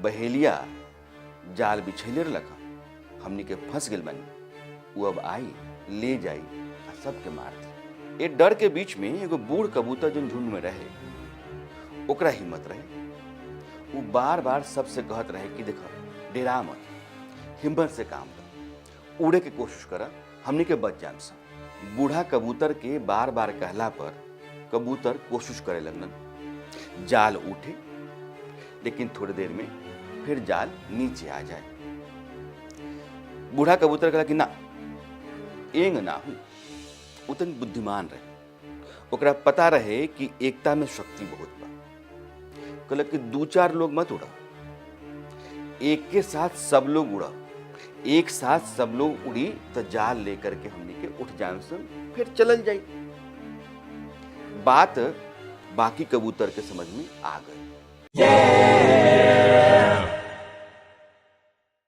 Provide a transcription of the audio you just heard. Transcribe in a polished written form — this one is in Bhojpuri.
बहेलिया जाल बिछैले रख, हमनी के फंस गेल बनी, वो अब आई ले जाई आ सबके मार दी। ये डर के बीच में एगो बूढ़ कबूतर जो झुंड में रहे, ओकरा हिम्मत रहे, वो बार बार सबसे कहत रहे कि देखो डेरा मत, हिम्मत से काम कर, उड़े के कोशिश कर, हमनी के बच जान सा। बूढ़ा कबूतर के बार बार कहला पर कबूतर कोशिश करे लगन, जाल उठे लेकिन थोड़ी देर में फिर जाल नीचे आ जाए। बूढ़ा कबूतर कहला कि ना, एंग ना हूं, उतन बुद्धिमान रहे, ओकरा पता रहे कि एकता में शक्ति बहुत बा। कहला कि 2-4 लोग मत उड़ा, एक के साथ सब लोग उड़ा, एक साथ सब लोग उड़ी तो जाल लेकर के हमने के उठ जान से फिर चलल जाई। बात बाकी कबूतर के समझ में आ गई।